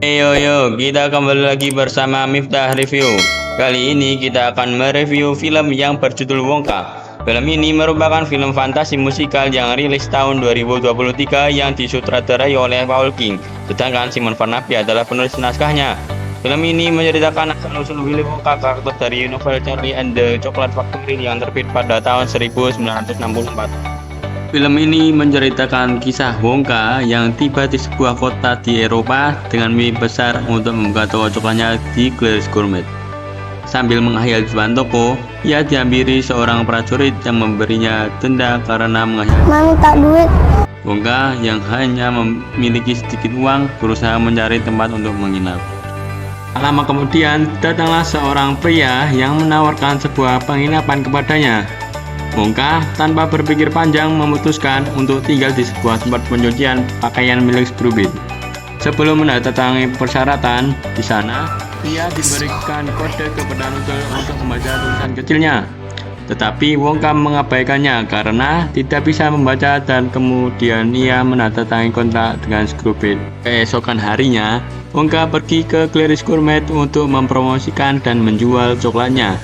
Kita kembali lagi bersama Miftah Review. Kali ini kita akan mereview film yang berjudul Wonka. Film ini merupakan film fantasi musikal yang rilis tahun 2023 yang disutradarai oleh Paul King, sedangkan Simon Barnaby adalah penulis naskahnya. Film ini menceritakan asal-usul Willy Wonka, karakter dari novel Charlie and the Chocolate Factory yang terbit pada tahun 1964. Film ini menceritakan kisah Wonka yang tiba di sebuah kota di Eropa dengan mimpi besar untuk membuka toko coklatnya di Claire's Gourmet. Sambil menghayal di depan toko, ia dihampiri seorang prajurit yang memberinya denda karena menghayal. Minta duit. Wonka yang hanya memiliki sedikit uang berusaha mencari tempat untuk menginap. Tak lama kemudian, datanglah seorang pria yang menawarkan sebuah penginapan kepadanya. Wonka tanpa berpikir panjang memutuskan untuk tinggal di sebuah tempat pencucian pakaian milik Scrooge. Sebelum menandatangani persyaratan di sana, ia diberikan kode kepada Noodle untuk membaca tulisan kecilnya. Tetapi Wonka mengabaikannya karena tidak bisa membaca dan kemudian ia menandatangani kontrak dengan Scrooge. Keesokan harinya, Wonka pergi ke Claire's Gourmet untuk mempromosikan dan menjual coklatnya.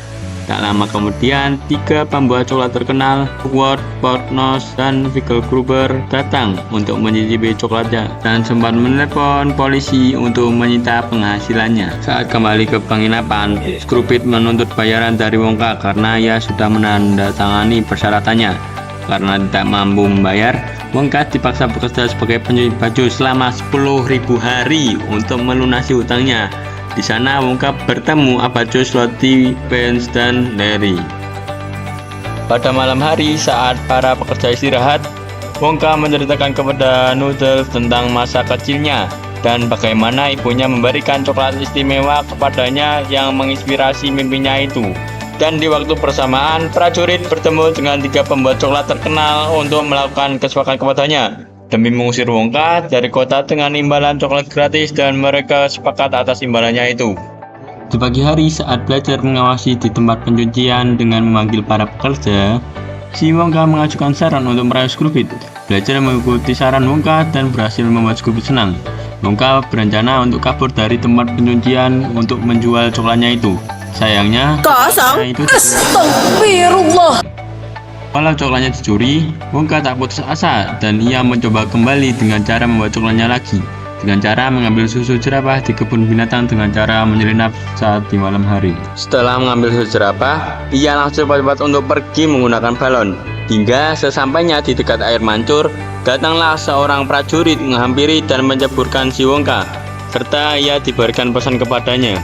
Tak lama kemudian, 3 pembuat coklat terkenal, Woodward, Portnoy, dan Gruber datang untuk mencicipi coklatnya dan sempat menelepon polisi untuk menyita penghasilannya. Saat kembali ke penginapan, Scrooge menuntut bayaran dari Wonka karena ia sudah menandatangani persyaratannya. Karena tidak mampu membayar, Wonka dipaksa bekerja sebagai pencuci baju selama 10.000 hari untuk melunasi hutangnya. Di sana Wonka bertemu Abajur, Lottie, Benz, dan Larry. Pada malam hari saat para pekerja istirahat, Wonka menceritakan kepada Noodle tentang masa kecilnya dan bagaimana ibunya memberikan coklat istimewa kepadanya yang menginspirasi mimpinya itu. Dan di waktu bersamaan, prajurit bertemu dengan 3 pembuat coklat terkenal untuk melakukan kesepakatan kepadanya demi mengusir Wonka dari kota dengan imbalan coklat gratis, dan mereka sepakat atas imbalannya itu. Di pagi hari saat belajar mengawasi di tempat pencucian dengan memanggil para pekerja, si Wonka mengajukan saran untuk merayu Scrooge. Belajar mengikuti saran Wonka dan berhasil membuat Scrooge senang. Wonka berencana untuk kabur dari tempat pencucian untuk menjual coklatnya itu. Sayangnya, coklatnya itu Astagfirullah. Walau coklatnya dicuri, Wonka tak putus asa dan ia mencoba kembali dengan cara membuat coklatnya lagi. Dengan cara mengambil susu jerapah di kebun binatang dengan cara menyelinap saat di malam hari. Setelah mengambil susu jerapah, ia langsung cepat-cepat untuk pergi menggunakan balon. Hingga sesampainya di dekat air mancur, datanglah seorang prajurit menghampiri dan menceburkan si Wonka, serta ia diberikan pesan kepadanya.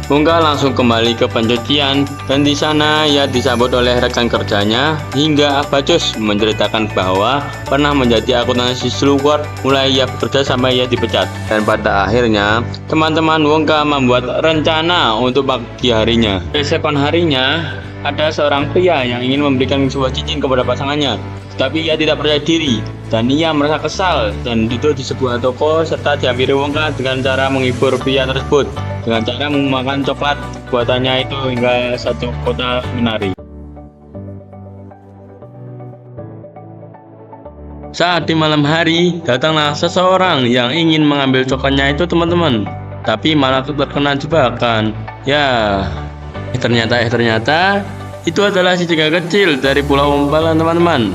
Wonka langsung kembali ke pencucian dan di sana ia disambut oleh rekan kerjanya hingga Abajur menceritakan bahwa pernah menjadi akuntansi Slugworth mulai ia bekerja sampai ia dipecat. Dan pada akhirnya teman-teman Wonka membuat rencana untuk pagi harinya. Keesokan harinya ada seorang pria yang ingin memberikan sebuah cincin kepada pasangannya, tetapi ia tidak percaya diri dan ia merasa kesal dan duduk di sebuah toko serta dihampiri Wonka dengan cara menghibur pria tersebut dengan cara memakan coklat buatannya itu hingga satu kota menari. Saat di malam hari, datanglah seseorang yang ingin mengambil coklatnya itu teman-teman, tapi malah terkena jebakan. Ternyata itu adalah si jenggot kecil dari Pulau Umpalan teman-teman,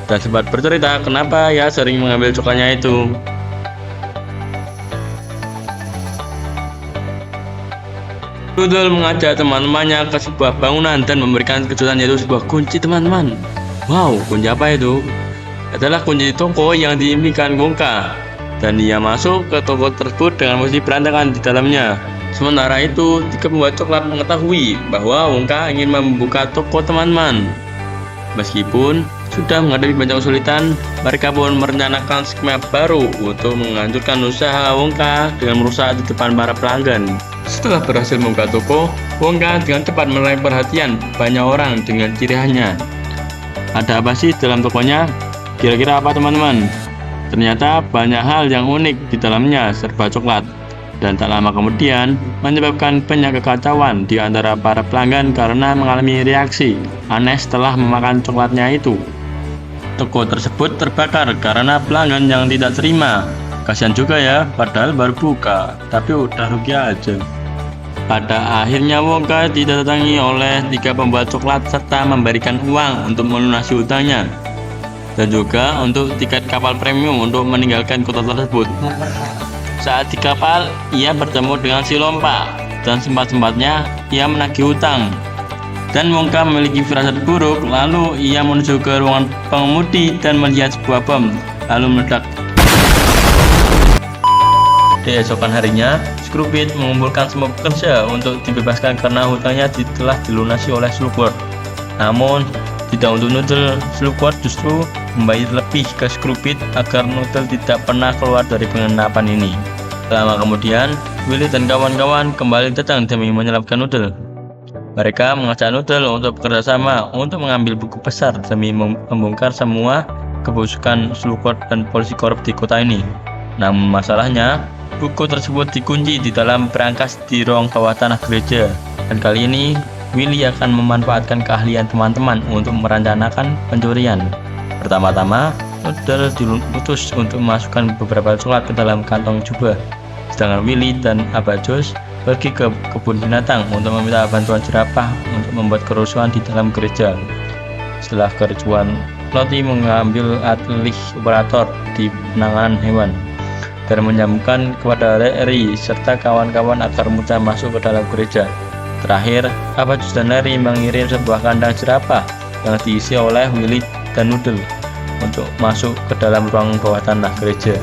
dan sempat bercerita kenapa ia sering mengambil coklatnya itu. Noodle mengajak teman-temannya ke sebuah bangunan dan memberikan kejutan, yaitu sebuah kunci teman-teman. Wow, kunci apa itu? Adalah kunci toko yang diimpikan Wonka, dan dia masuk ke toko tersebut dengan musik berantakan di dalamnya. Sementara itu, 3 pembuat coklat mengetahui bahwa Wonka ingin membuka toko teman-teman. Meskipun sudah menghadapi banyak kesulitan, mereka pun merencanakan skema baru untuk menghancurkan usaha Wonka dengan merusak di depan para pelanggan. Setelah berhasil membuka toko, Wonka dengan cepat menarik perhatian banyak orang dengan ciri khasnya. Ada apa sih dalam tokonya? Kira-kira apa teman-teman? Ternyata banyak hal yang unik di dalamnya, serba coklat. Dan tak lama kemudian menyebabkan banyak kekacauan di antara para pelanggan karena mengalami reaksi aneh setelah memakan coklatnya itu. Toko tersebut terbakar karena pelanggan yang tidak terima Kasihan juga ya, padahal baru buka, tapi udah rugi aja. Pada akhirnya Wongka didatangi oleh 3 pembawa coklat serta memberikan uang untuk melunasi hutangnya dan juga untuk tiket kapal premium untuk meninggalkan kota tersebut. Saat di kapal, ia bertemu dengan si Lompa dan sempat-sempatnya ia menagih hutang. Dan Wongka memiliki firasat buruk, lalu ia menuju ke ruangan pengemudi dan melihat sebuah bom, lalu meledak. Keesokan harinya, Screwbit mengumpulkan semua pekerja untuk dibebaskan karena hutangnya telah dilunasi oleh Slugworth. Namun, tidak untuk Noodle, Slugworth justru membayar lebih ke Screwbit agar Noodle tidak pernah keluar dari penginapan ini. Lama kemudian, Willy dan kawan-kawan kembali datang demi menyelamatkan Noodle. Mereka mengajak Noodle untuk bekerja sama untuk mengambil buku besar demi membongkar semua kebusukan Slugworth dan polisi korup di kota ini. Namun masalahnya, buku tersebut dikunci di dalam berangkas di ruang bawah tanah gereja. Dan kali ini, Willy akan memanfaatkan keahlian teman-teman untuk merencanakan pencurian. Pertama-tama, Noodle diutus untuk memasukkan beberapa coklat ke dalam kantong jubah, sedangkan Willy dan Abajos pergi ke kebun binatang untuk meminta bantuan jerapah untuk membuat kerusuhan di dalam gereja. Setelah kericuan, Lottie mengambil alih operator di penanganan hewan dan menyambungkan kepada Larry serta kawan-kawan agar mudah masuk ke dalam gereja. Terakhir, Abajos dan Larry mengirim sebuah kandang jerapah yang diisi oleh Willy dan Noodle untuk masuk ke dalam ruang bawah tanah gereja.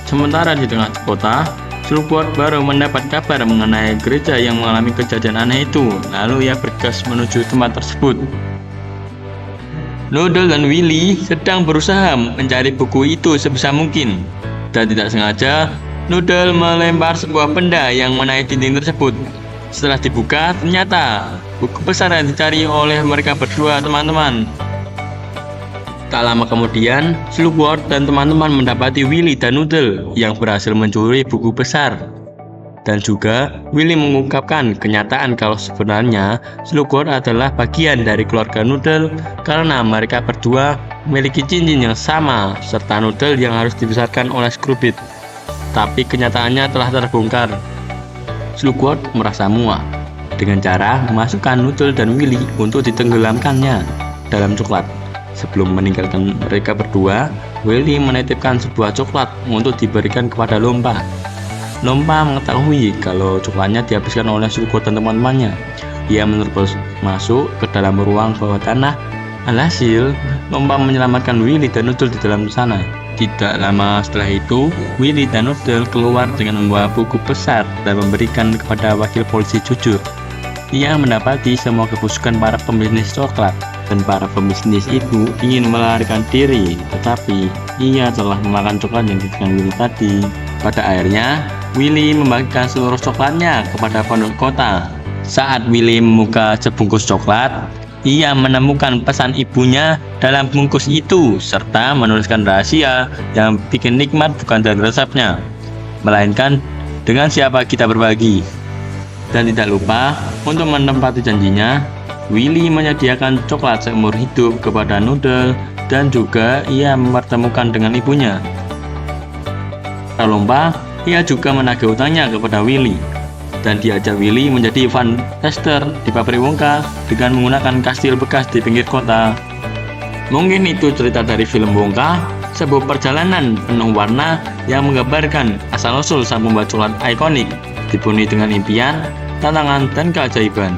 Sementara di tengah kota, Slugworth baru mendapat kabar mengenai gereja yang mengalami kejadian aneh itu, lalu ia bergegas menuju tempat tersebut. Noodle dan Willy sedang berusaha mencari buku itu sebisa mungkin, dan tidak sengaja Noodle melempar sebuah benda yang menaik dinding tersebut. Setelah dibuka, ternyata buku besar yang dicari oleh mereka berdua teman-teman. Tak lama kemudian, Slugworth dan teman-teman mendapati Willy dan Noodle yang berhasil mencuri buku besar. Dan juga, Willy mengungkapkan kenyataan kalau sebenarnya Slugworth adalah bagian dari keluarga Noodle karena mereka berdua memiliki cincin yang sama serta Noodle yang harus dibesarkan oleh Screwbit. Tapi kenyataannya telah terbongkar. Slugworth merasa muak dengan cara memasukkan Noodle dan Willy untuk ditenggelamkannya dalam coklat. Sebelum meninggalkan mereka berdua, Willy menitipkan sebuah coklat untuk diberikan kepada Lompa. Lompa mengetahui kalau coklatnya dihabiskan oleh Slugworth dan teman-temannya. Ia menerobos masuk ke dalam ruang bawah tanah. Alhasil, Lompa menyelamatkan Willy dan Noodle di dalam sana. Tidak lama setelah itu, Willy dan Noodle keluar dengan membawa buku besar dan memberikan kepada wakil polisi jujur. Ia mendapati semua kebusukan para pembisnis coklat, dan para pembisnis itu ingin melarikan diri, tetapi ia telah memakan coklat yang diberikan Willy tadi. Pada akhirnya, Willy membagikan seluruh coklatnya kepada penduduk kota. Saat Willy membuka sebungkus coklat, ia menemukan pesan ibunya dalam bungkus itu, serta menuliskan rahasia yang bikin nikmat bukan dari resepnya, melainkan dengan siapa kita berbagi. Dan tidak lupa, untuk menempati janjinya, Willy menyediakan coklat seumur hidup kepada Noodle dan juga ia mempertemukan dengan ibunya. Lompa, ia juga menagih hutangnya kepada Willy dan diajak Willy menjadi van tester di pabrik Wongka dengan menggunakan kastil bekas di pinggir kota. Mungkin itu cerita dari film Wongka, sebuah perjalanan penuh warna yang menggambarkan asal-usul sang pembuat coklat ikonik, dipenuhi dengan impian, tantangan, dan keajaiban.